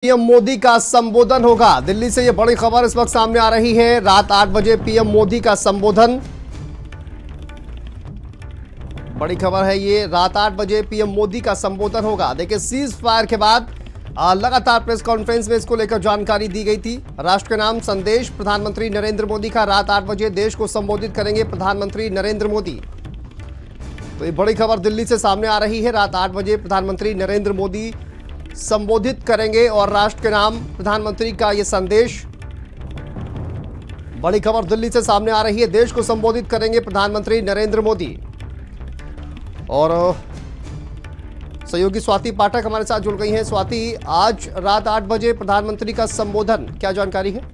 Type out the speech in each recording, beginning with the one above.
PM Modi का संबोधन होगा। दिल्ली से ये बड़ी खबर इस वक्त सामने आ रही है। रात 8 बजे पीएम मोदी का संबोधन, बड़ी खबर है ये। रात 8 बजे पीएम मोदी का संबोधन होगा। देखिए, सीज फायर के बाद लगातार प्रेस कॉन्फ्रेंस में इसको लेकर जानकारी दी गई थी। राष्ट्र के नाम संदेश प्रधानमंत्री नरेंद्र मोदी का। रात 8 बजे देश को संबोधित करेंगे प्रधानमंत्री नरेंद्र मोदी। तो ये बड़ी खबर दिल्ली से सामने आ रही है। रात 8 बजे प्रधानमंत्री नरेंद्र मोदी संबोधित करेंगे और राष्ट्र के नाम प्रधानमंत्री का ये संदेश। बड़ी खबर दिल्ली से सामने आ रही है। देश को संबोधित करेंगे प्रधानमंत्री नरेंद्र मोदी। और सहयोगी स्वाति पाठक हमारे साथ जुड़ गई हैं। स्वाति, आज रात 8 बजे प्रधानमंत्री का संबोधन, क्या जानकारी है?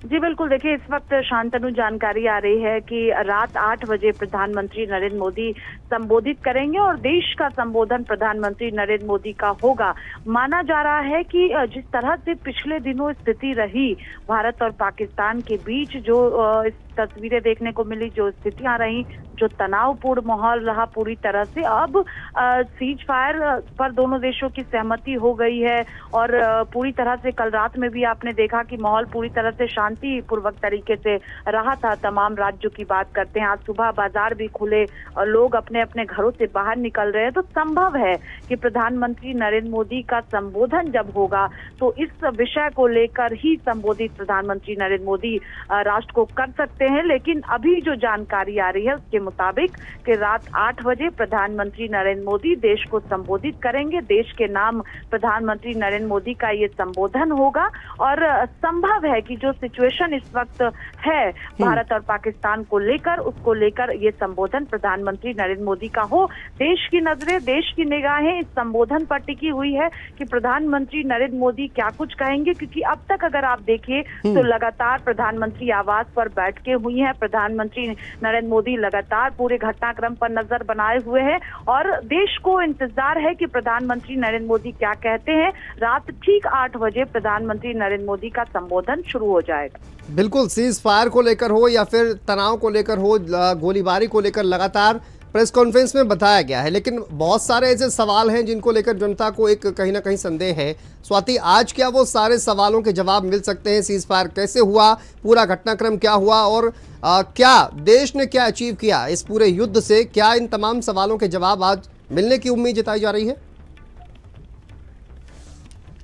जी बिल्कुल, देखिए इस वक्त शांतनु जानकारी आ रही है कि रात 8 बजे प्रधानमंत्री नरेंद्र मोदी संबोधित करेंगे और देश का संबोधन प्रधानमंत्री नरेंद्र मोदी का होगा। माना जा रहा है कि जिस तरह से पिछले दिनों स्थिति रही भारत और पाकिस्तान के बीच, जो इस तस्वीरें देखने को मिली, जो स्थितियां रही, जो तनावपूर्ण माहौल रहा, पूरी तरह से अब सीज फायर पर दोनों देशों की सहमति हो गई है। और पूरी तरह से कल रात में भी आपने देखा कि माहौल पूरी तरह से शांतिपूर्वक तरीके से रहा था। तमाम राज्यों की बात करते हैं, आज सुबह बाजार भी खुले और लोग अपने अपने घरों से बाहर निकल रहे हैं। तो संभव है कि प्रधानमंत्री नरेंद्र मोदी का संबोधन जब होगा तो इस विषय को लेकर ही संबोधित प्रधानमंत्री नरेंद्र मोदी राष्ट्र को कर सकते हैं। लेकिन अभी जो जानकारी आ रही है उसके मुताबिक कि रात 8 बजे प्रधानमंत्री नरेंद्र मोदी देश को संबोधित करेंगे। देश के नाम प्रधानमंत्री नरेंद्र मोदी का ये संबोधन होगा और संभव है कि जो सिचुएशन इस वक्त है भारत और पाकिस्तान को लेकर, उसको लेकर ये संबोधन प्रधानमंत्री नरेंद्र मोदी का हो। देश की नजरें, देश की निगाहें इस संबोधन पर टिकी हुई है कि प्रधानमंत्री नरेंद्र मोदी क्या कुछ कहेंगे, क्योंकि अब तक अगर आप देखिए तो लगातार प्रधानमंत्री आवास पर बैठकें हुई हैं। प्रधानमंत्री नरेंद्र मोदी लगातार पूरे घटनाक्रम पर नजर बनाए हुए हैं और देश को इंतजार है कि प्रधानमंत्री नरेंद्र मोदी क्या कहते हैं। रात ठीक 8 बजे प्रधानमंत्री नरेंद्र मोदी का संबोधन शुरू हो जाएगा। बिल्कुल, सीज फायर को लेकर हो या फिर तनाव को लेकर हो, गोलीबारी को लेकर लगातार प्रेस कॉन्फ्रेंस में बताया गया है, लेकिन बहुत सारे ऐसे सवाल हैं जिनको लेकर जनता को एक कहीं ना कहीं संदेह है। स्वाति, आज क्या वो सारे सवालों के जवाब मिल सकते हैं? सीज फायर कैसे हुआ, पूरा घटनाक्रम क्या हुआ और क्या देश ने क्या अचीव किया इस पूरे युद्ध से? क्या इन तमाम सवालों के जवाब आज मिलने की उम्मीद जताई जा रही है?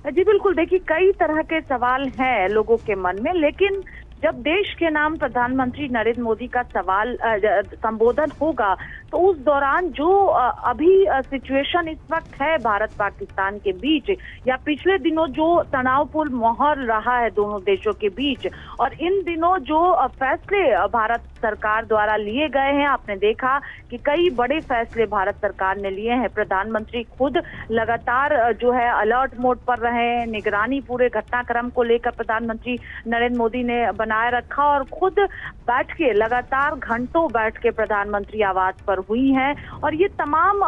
जी बिल्कुल, देखिए कई तरह के सवाल हैं लोगों के मन में, लेकिन जब देश के नाम प्रधानमंत्री नरेंद्र मोदी का संबोधन होगा तो उस दौरान जो अभी सिचुएशन इस वक्त है भारत पाकिस्तान के बीच, या पिछले दिनों जो तनावपूर्ण माहौल रहा है दोनों देशों के बीच, और इन दिनों जो फैसले भारत सरकार द्वारा लिए गए हैं, आपने देखा कि कई बड़े फैसले भारत सरकार ने लिए हैं। प्रधानमंत्री खुद लगातार जो है अलर्ट मोड पर रहे हैं, निगरानी पूरे घटनाक्रम को लेकर प्रधानमंत्री नरेंद्र मोदी ने बनाए रखा और खुद बैठ के लगातार घंटों बैठ के प्रधानमंत्री आवास पर हुई हैं। और ये तमाम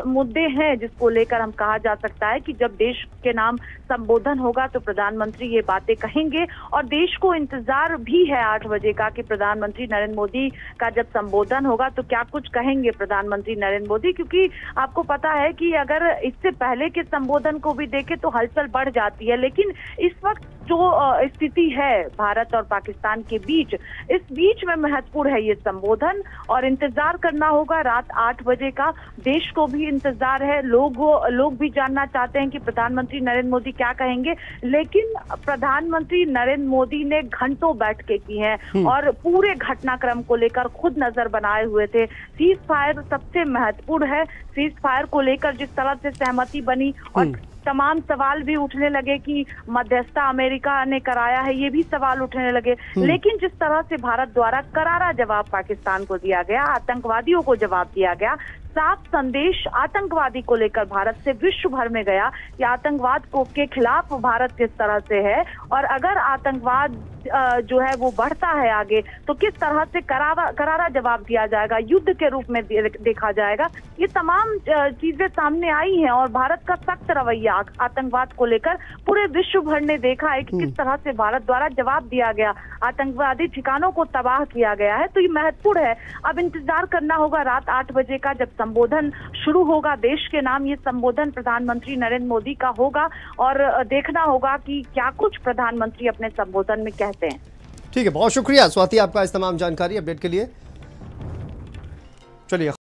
मुद्दे हैं जिसको लेकर हम कहा जा सकता है कि जब देश के नाम संबोधन होगा तो प्रधानमंत्री ये बातें कहेंगे और देश को इंतजार भी है 8 बजे का कि प्रधानमंत्री नरेंद्र मोदी का जब संबोधन होगा तो क्या कुछ कहेंगे प्रधानमंत्री नरेंद्र मोदी। क्योंकि आपको पता है कि अगर इससे पहले के संबोधन को भी देखें तो हलचल बढ़ जाती है, लेकिन इस वक्त जो स्थिति है भारत और पाकिस्तान के बीच, इस बीच में महत्वपूर्ण है ये संबोधन और इंतजार करना होगा रात 8 बजे का। देश को भी इंतजार है, लोग भी जानना चाहते हैं कि प्रधानमंत्री नरेंद्र मोदी क्या कहेंगे। लेकिन प्रधानमंत्री नरेंद्र मोदी ने घंटों बैठकें की हैं और पूरे घटनाक्रम को लेकर खुद नजर बनाए हुए थे। सीज फायर सबसे महत्वपूर्ण है। सीज फायर को लेकर जिस तरह से सहमति बनी और तमाम सवाल भी उठने लगे कि मध्यस्थता अमेरिका ने कराया है, ये भी सवाल उठने लगे। लेकिन जिस तरह से भारत द्वारा करारा जवाब पाकिस्तान को दिया गया, आतंकवादियों को जवाब दिया गया, साफ संदेश आतंकवादी को लेकर भारत से विश्व भर में गया कि आतंकवाद के खिलाफ भारत किस तरह से है और अगर आतंकवाद जो है वो बढ़ता है आगे तो किस तरह से करारा जवाब दिया जाएगा, युद्ध के रूप में देखा जाएगा। ये तमाम चीजें सामने आई हैं और भारत का सख्त रवैया आतंकवाद को लेकर पूरे विश्व भर ने देखा है कि किस तरह से भारत द्वारा जवाब दिया गया, आतंकवादी ठिकानों को तबाह किया गया है। तो ये महत्वपूर्ण है। अब इंतजार करना होगा रात 8 बजे का जब संबोधन शुरू होगा देश के नाम। ये संबोधन प्रधानमंत्री नरेंद्र मोदी का होगा और देखना होगा कि क्या कुछ प्रधानमंत्री अपने संबोधन में कहते हैं। ठीक है, बहुत शुक्रिया स्वाति आपका इस तमाम जानकारी अपडेट के लिए। चलिए।